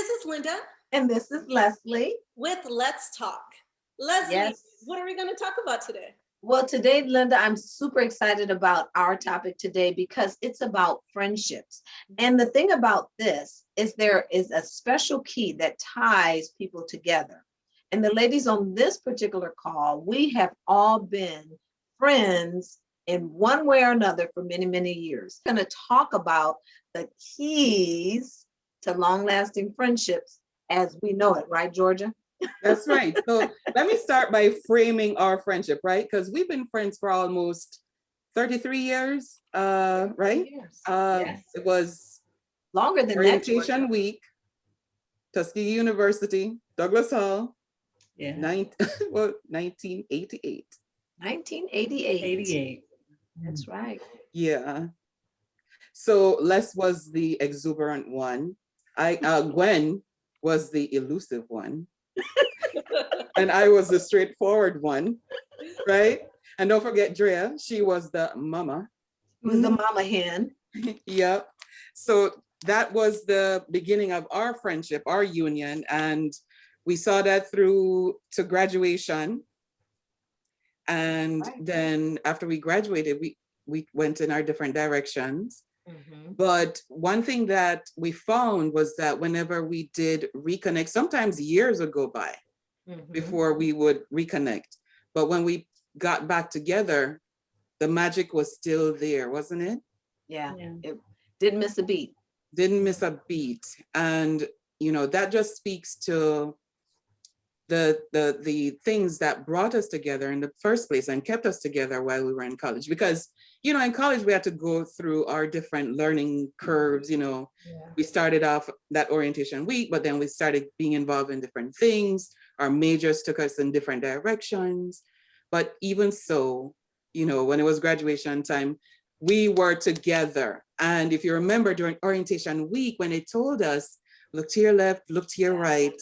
This is Linda. And this is Leslie. With Let's Talk. Leslie, yes. What are we going to talk about today? Well, today, Linda, I'm super excited about our topic today because it's about friendships. And the thing about this is there is a special key that ties people together. And the ladies on this particular call, we have all been friends in one way or another for many, many years. I'm going to talk about the keys to long-lasting friendships as we know it, right, Georgia? That's right. So let me start by framing our friendship, right? Because we've been friends for almost 33 years, right? Yes. It was longer than orientation week, Tuskegee University, Douglas Hall, 1988. 1988. That's right. Yeah. So Les was the exuberant one. Gwen was the elusive one. And I was the straightforward one, right? And don't forget Drea, she was the mama. She was the mama hen. Yep. So that was the beginning of our friendship, our union. And we saw that through to graduation. And then after we graduated, we went in our different directions. Mm-hmm. But one thing that we found was that whenever we did reconnect, sometimes years would go by before we would reconnect. But when we got back together, the magic was still there, wasn't it? Yeah. It didn't miss a beat. Didn't miss a beat. And, you know, that just speaks to the things that brought us together in the first place and kept us together while we were in college. Because, you know, in college, we had to go through our different learning curves. You know, we started off that orientation week, but then we started being involved in different things. Our majors took us in different directions. But even so, you know, when it was graduation time, we were together. And if you remember during orientation week, when they told us, look to your left, look to your right.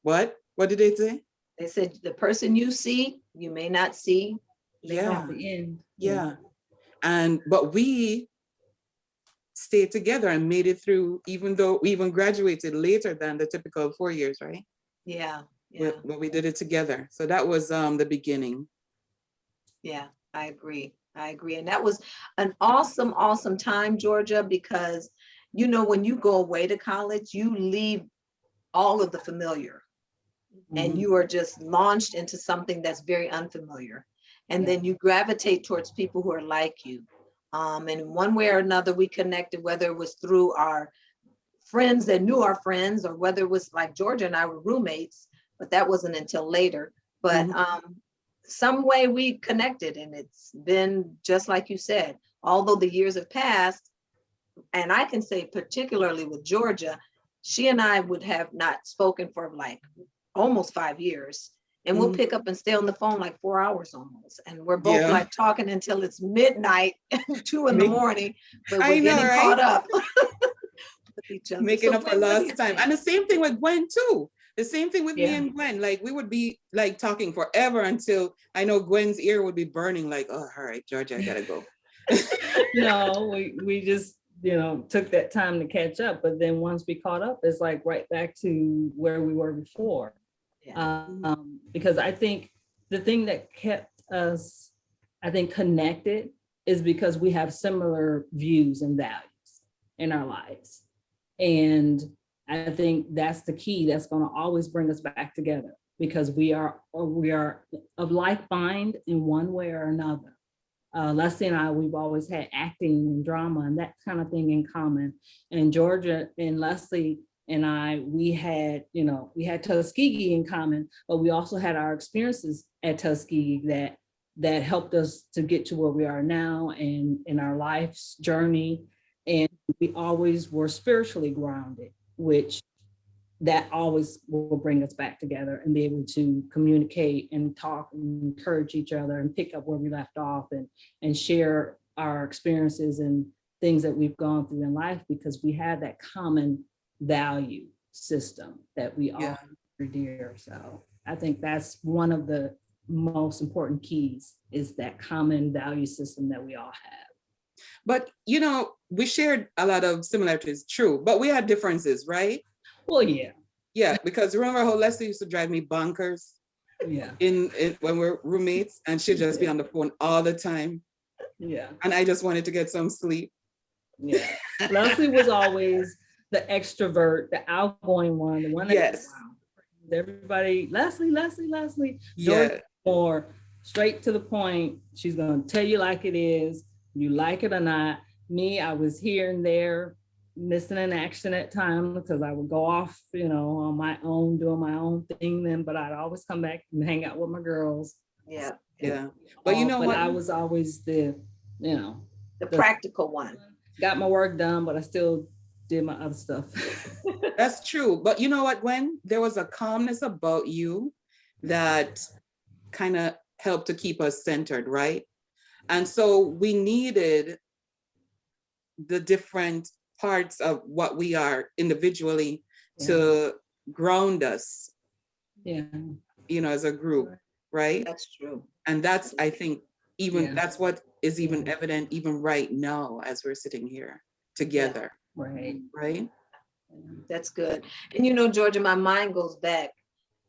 What did they say? They said the person you see, you may not see. Yeah. Yeah. But we stayed together and made it through, even though we even graduated later than the typical 4 years, right? Yeah. But we did it together. So that was the beginning. Yeah, I agree. And that was an awesome, awesome time, Georgia, because, you know, when you go away to college, you leave all of the familiar and you are just launched into something that's very unfamiliar. And then you gravitate towards people who are like you. And in one way or another, we connected, whether it was through our friends that knew our friends, or whether it was like Georgia and I were roommates, but that wasn't until later. But some way we connected, and it's been just like you said, although the years have passed, and I can say particularly with Georgia, she and I would have not spoken for like almost 5 years. And we'll pick up and stay on the phone like 4 hours almost. And we're both like talking until it's midnight, 2 in the morning, but we're getting caught up with each other. Making up for lost time. And the same thing with Gwen too. The same thing with me and Gwen. Like we would be like talking forever until I know Gwen's ear would be burning like, oh, all right, Georgia, I gotta go. No, we just, you know, took that time to catch up. But then once we caught up, it's like right back to where we were before. Because I think the thing that kept us, I think, connected is because we have similar views and values in our lives. And I think that's the key that's going to always bring us back together, because we are of like mind in one way or another. Leslie and I, we've always had acting and drama and that kind of thing in common. And Georgia and Leslie and I, we had Tuskegee in common, but we also had our experiences at Tuskegee that helped us to get to where we are now and in our life's journey. And we always were spiritually grounded, which that always will bring us back together and be able to communicate and talk and encourage each other and pick up where we left off and share our experiences and things that we've gone through in life, because we have that common value system that we all revere. So I think that's one of the most important keys, is that common value system that we all have. But, you know, we shared a lot of similarities, true, but we had differences, right? Well, yeah, Yeah, because remember how Leslie used to drive me bonkers yeah, in when we're roommates, and she'd just be on the phone all the time, yeah, and I just wanted to get some sleep. yeah. Leslie was always the extrovert, the outgoing one, the one that Yes. everybody, Leslie. George Yeah. more straight to the point. She's gonna tell you like it is, you like it or not. Me, I was here and there, missing in action at times because I would go off, on my own, doing my own thing then, but I'd always come back and hang out with my girls. Yeah. Yeah. But you know what? I was always the Practical one. got my work done, but I still did my other stuff. That's true. But you know what, Gwen? There was a calmness about you that kind of helped to keep us centered, right? And so we needed the different parts of what we are individually to ground us, as a group, right? That's true. And that's, I think, that's what is even evident even right now as we're sitting here together. Right. Right. That's good. And Georgia, my mind goes back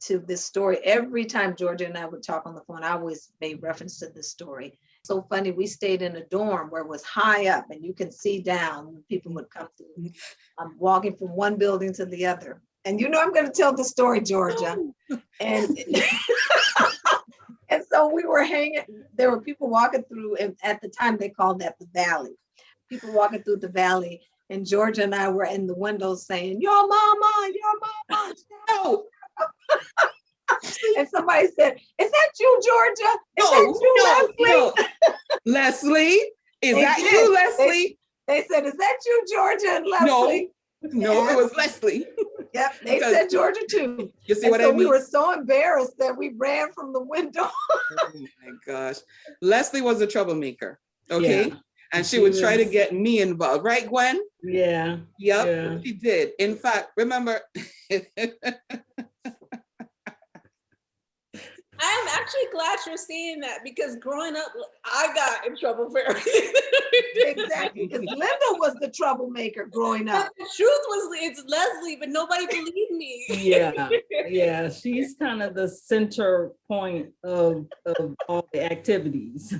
to this story. Every time Georgia and I would talk on the phone, I always made reference to this story. So funny, we stayed in a dorm where it was high up and you can see down. People would come through. I'm walking from one building to the other. And I'm going to tell the story, Georgia. And and so we were hanging, there were people walking through, and at the time they called that the valley. People walking through the valley, and Georgia and I were in the windows saying, your mama. No. And somebody said, is that you, Georgia? Is that you, Leslie? No. Leslie? Is that you, Leslie? They said, is that you, Georgia and Leslie? No, it was Leslie. Yep, they said Georgia too. You see what I mean? We were so embarrassed that we ran from the window. Oh my gosh. Leslie was a troublemaker. Okay. Yeah. And she would try to get me involved, right, Gwen? Yeah. Yep, Yeah. she did. In fact, remember, I'm actually glad you're saying that because growing up, I got in trouble for everything. Exactly, because Linda was the troublemaker growing up. But the truth was, it's Leslie, but nobody believed me. Yeah. She's kind of the center point of all the activities.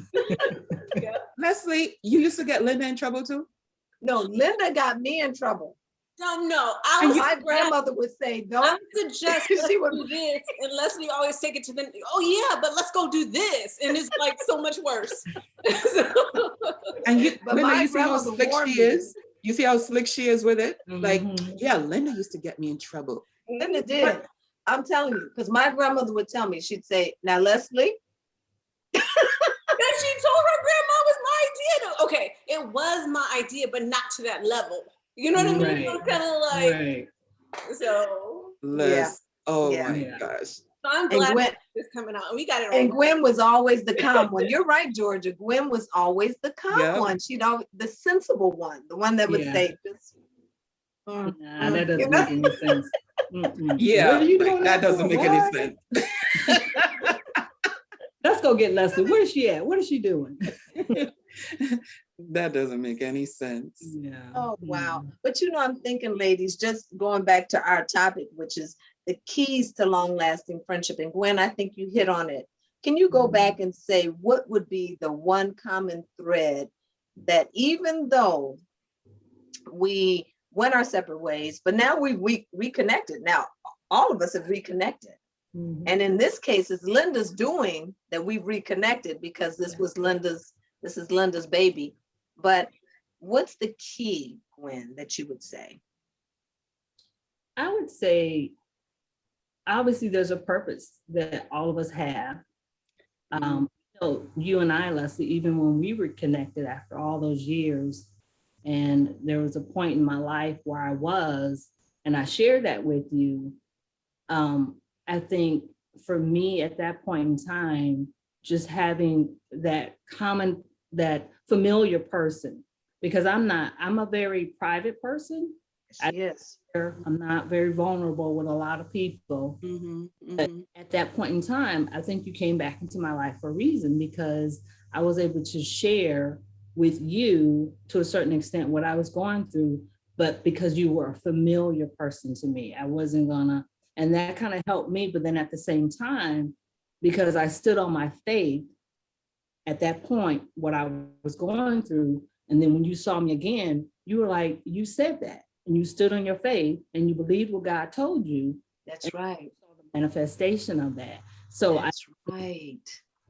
Yeah. Leslie, you used to get Linda in trouble too? No, Linda got me in trouble. No. My grandmother would say, I don't. would suggest let's do this, and Leslie always take it to them. Oh yeah, but let's go do this, and it's like so much worse. And But Linda, my you see how grandmother slick warned she me. is? You see how slick she is with it? Like, Mhm. yeah, Linda used to get me in trouble. Linda did. I'm telling you, because my grandmother would tell me, she'd say, now Leslie. Then she told her grandma it was my idea. Okay, it was my idea, but not to that level. You know what I mean? Right. It was kind of like Right. so. Oh Yeah. my gosh. So I'm And glad Gwen, it's coming out, and we got it. and Right. Gwen was always the calm one. You're right, Georgia. Gwen was always the calm Yeah. one. She'd always the sensible one, the one that would Yeah. say, just, Nah, that doesn't you know? make any sense. Mm-mm. Yeah, What are you like, doing that doesn't for? make any What? sense. Let's go get Leslie. Where is she at? What is she doing? That doesn't make any sense. Yeah. Oh, wow. But I'm thinking, ladies, just going back to our topic, which is the keys to long-lasting friendship. And Gwen, I think you hit on it. Can you go back and say what would be the one common thread that even though we went our separate ways, but now we reconnected. Now, all of us have reconnected. Mhm. And in this case, it's Linda's doing that we've reconnected because this is Linda's baby. But what's the key, Gwen, that you would say? I would say, obviously, there's a purpose that all of us have. You and I, Leslie, even when we were connected after all those years, and there was a point in my life where I was, and I shared that with you. I think for me at that point in time, just having that familiar person, because I'm a very private person. Yes. I'm not very vulnerable with a lot of people. But at that point in time, I think you came back into my life for a reason, because I was able to share with you to a certain extent what I was going through, but because you were a familiar person to me, I wasn't gonna, and that kind of helped me. But then at the same time, because I stood on my faith at that point, what I was going through, and then when you saw me again, you were like, you said that, and you stood on your faith, and you believed what God told you. That's right. Manifestation of that. So That's right.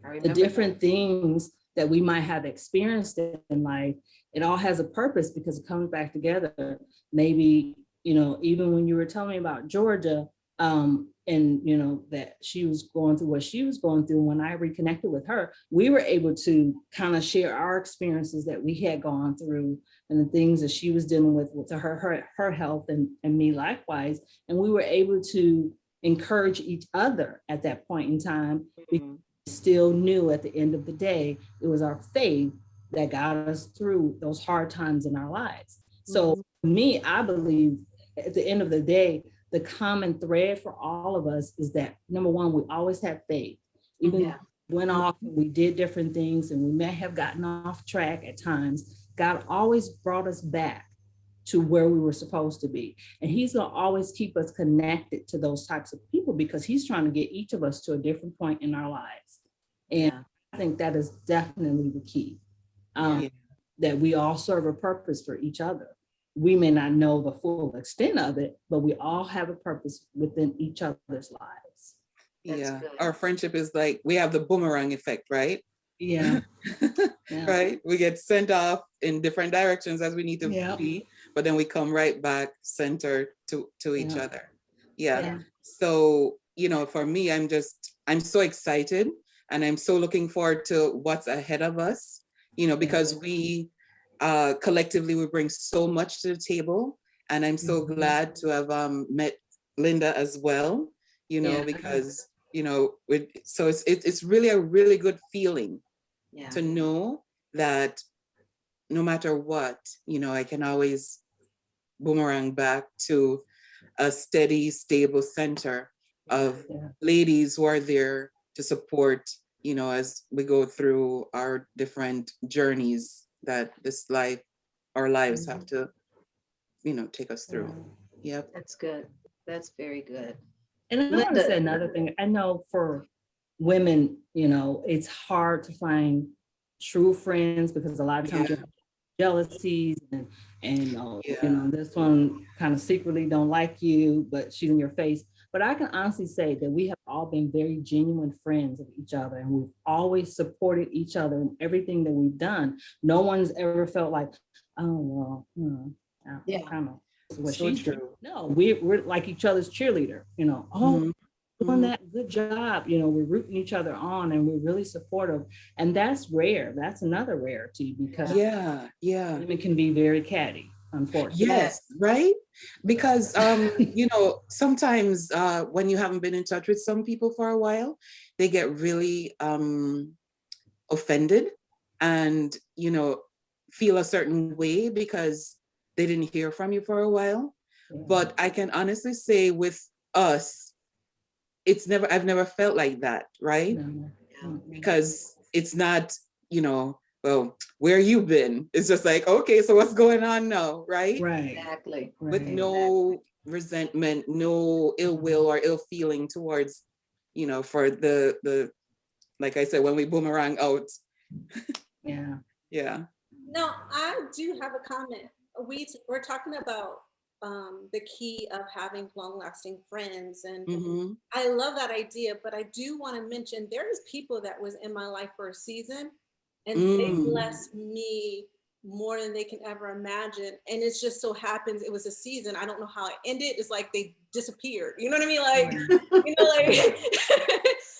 I the remember different that. things that we might have experienced in life, it all has a purpose because it comes back together. Maybe, even when you were telling me about Georgia, and that she was going through what she was going through, when I reconnected with her, we were able to kind of share our experiences that we had gone through and the things that she was dealing with her health, and me likewise. And we were able to encourage each other at that point in time. We still knew at the end of the day, it was our faith that got us through those hard times in our lives. So for me, I believe at the end of the day, the common thread for all of us is that, number one, we always have faith. Even though we went off and we did different things and we may have gotten off track at times, God always brought us back to where we were supposed to be. And he's going to always keep us connected to those types of people because he's trying to get each of us to a different point in our lives. And I think that is definitely the key, that we all serve a purpose for each other. We may not know the full extent of it, but we all have a purpose within each other's lives. Our friendship is like, we have the boomerang effect, right? Right, we get sent off in different directions as we need to be, but then we come right back center to each other. So for me, I'm so excited, and I'm so looking forward to what's ahead of us, because we collectively we bring so much to the table, and I'm so glad to have met Linda as well, because so it's really a really good feeling to know that no matter what, I can always boomerang back to a steady, stable center of ladies who are there to support, as we go through our different journeys that our lives have to, take us through. That's good. That's very good. And I want to say another thing. I know for women, it's hard to find true friends because a lot of times you have jealousies and this one kind of secretly don't like you, but she's in your face. But I can honestly say that we have all been very genuine friends of each other, and we've always supported each other in everything that we've done. No one's ever felt like, oh, well, kind of what So she's true. doing. No, we're like each other's cheerleader, doing that, good job. We're rooting each other on, and we're really supportive. And that's rare. That's another rarity because women can be very catty, unfortunately. Yes, right? Because sometimes when you haven't been in touch with some people for a while, they get really offended and feel a certain way because they didn't hear from you for a while. But I can honestly say with us, I've never felt like that, right? Because it's not, well, where you been? It's just like, okay, so what's going on now, right? Right. Exactly. With no resentment, no ill will or ill feeling towards, for the like I said, when we boomerang out. No, I do have a comment. We're talking about the key of having long-lasting friends, and I love that idea, but I do want to mention there's people that was in my life for a season, and they blessed me more than they can ever imagine. And it just so happens it was a season. I don't know how it ended. It's like they disappeared. You know what I mean? Like,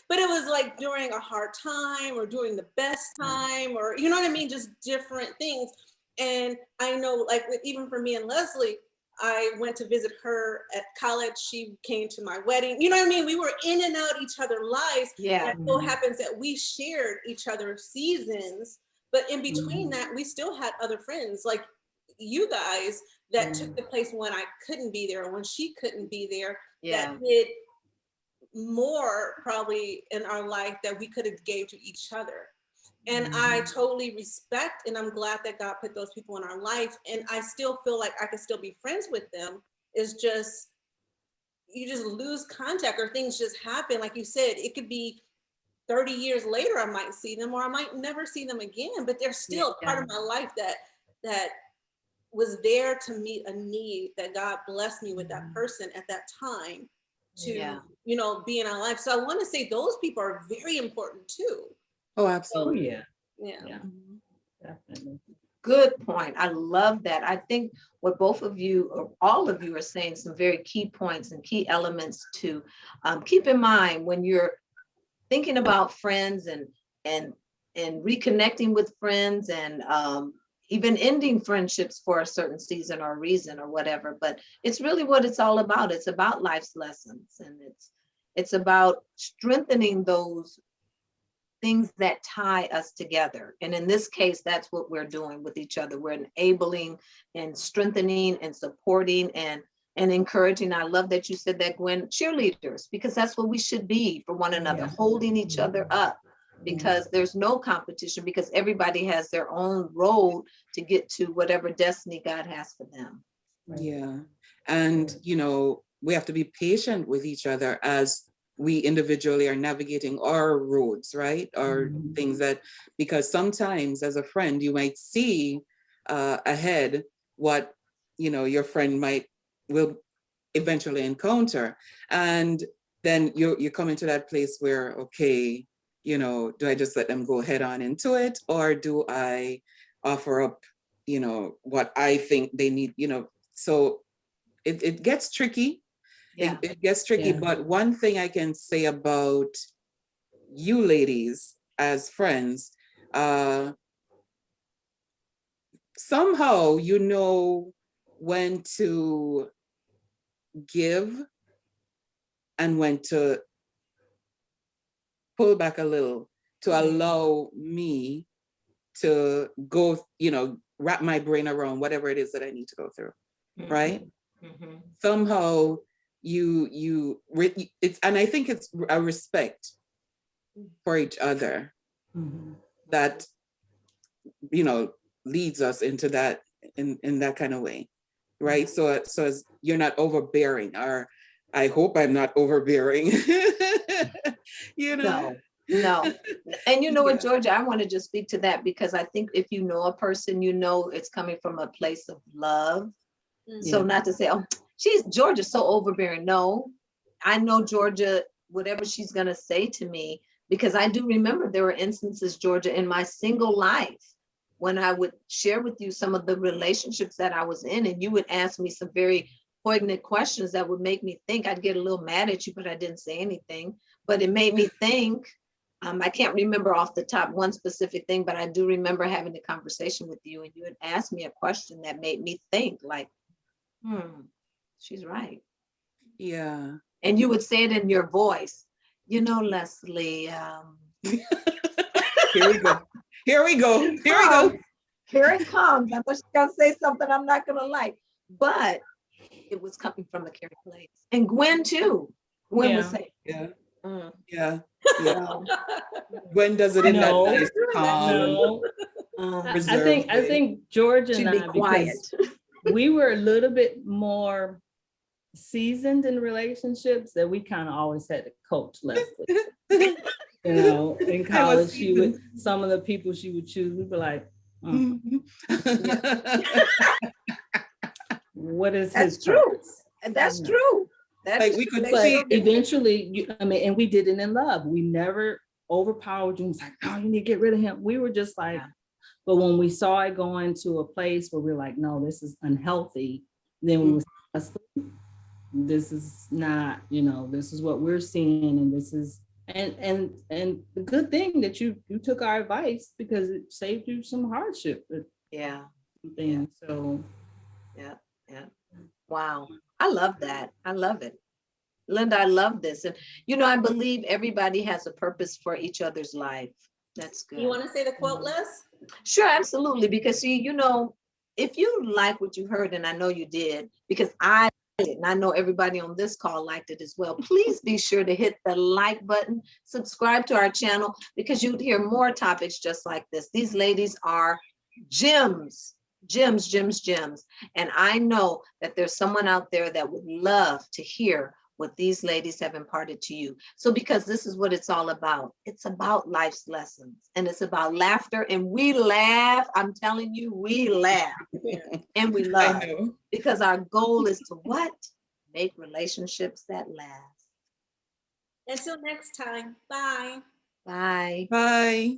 but it was like during a hard time or during the best time, or you know what I mean? Just different things. And I know, like, even for me and Leslie, I went to visit her at college. She came to my wedding. You know what I mean? We were in and out each other's lives. Yeah. It so happens that we shared each other's seasons, but in between that, we still had other friends like you guys that took the place when I couldn't be there, or when she couldn't be there, that did more probably in our life that we could have gave to each other. And I totally respect, and I'm glad that God put those people in our life. And I still feel like I could still be friends with them. It's just, you just lose contact or things just happen. Like you said, it could be 30 years later, I might see them or I might never see them again, but they're still part of my life that was there to meet a need that God blessed me with that person at that time to, you know, be in our life. So I want to say those people are very important too. Oh, Oh, absolutely. yeah. Yeah. Definitely. Good point. I love that. I think what both of you, or all of you, are saying some very key points and key elements to keep in mind when you're thinking about friends and reconnecting with friends and even ending friendships for a certain season or reason or whatever. But it's really what it's all about. It's about life's lessons, and it's about strengthening those things that tie us together. And in this case, that's what we're doing with each other. We're enabling and strengthening and supporting and encouraging. I love that you said that, Gwen, cheerleaders, because that's what we should be for one another, holding each other up, because there's no competition, because everybody has their own road to get to whatever destiny God has for them. Yeah. And, you know, we have to be patient with each other as we individually are navigating our roads, right? Or things that, because sometimes as a friend, you might see ahead what, you know, your friend will eventually encounter. And then you come into that place where, okay, you know, do I just let them go head on into it? Or do I offer up, you know, what I think they need, you know? So it gets tricky. It gets tricky. But one thing I can say about you ladies as friends, somehow you know when to give and when to pull back a little to allow me to go, you know, wrap my brain around whatever it is that I need to go through, right? Somehow it's, and I think it's a respect for each other that, you know, leads us into that, in that kind of way, right? So as you're not overbearing, or I hope I'm not overbearing. You know? No. And you know what, Georgia, I want to just speak to that, because I think if you know a person, you know it's coming from a place of love. So not to say, oh, Georgia's so overbearing. No, I know Georgia, whatever she's going to say to me, because I do remember there were instances, Georgia, in my single life when I would share with you some of the relationships that I was in, and you would ask me some very poignant questions that would make me think. I'd get a little mad at you, but I didn't say anything. But it made me think. I can't remember off the top one specific thing, but I do remember having a conversation with you, and you had asked me a question that made me think, like, she's right. Yeah. And you would say it in your voice, you know, Leslie. Here we go. Here we go. Here we go. Here it comes. I know she's gonna say something I'm not gonna like, but it was coming from a caring place. And Gwen too. Gwen would say, Yeah. Gwen does it in that nice, calm, I think George and I, quiet. because we were a little bit more seasoned in relationships, that we kind of always had to coach Leslie. You know, in college, some of the people she would choose, we'd be like, what is his purpose? And that's true. Like we could see eventually, and we did it in love. We never overpowered you and was like, oh, you need to get rid of him. We were just like, but when we saw it going to a place where we're like, no, this is unhealthy, then we was, this is not, you know, this is what we're seeing, and this is, and the good thing that you took our advice, because it saved you some hardship. So wow, I love that. I love it, Linda. I love this. And you know, I believe everybody has a purpose for each other's life. That's good. You want to say the quote, Les? Sure, absolutely. Because see, you know, if you like what you heard, and I know you did, because I And I know everybody on this call liked it as well. Please be sure to hit the like button, subscribe to our channel, because you'd hear more topics just like this. These ladies are gems, gems, gems, gems. And I know that there's someone out there that would love to hear what these ladies have imparted to you. So because this is what it's all about. It's about life's lessons, and it's about laughter, and we laugh. I'm telling you, we laugh. And we love. I know. Because our goal is to what? Make relationships that last. Until next time, bye. Bye. Bye.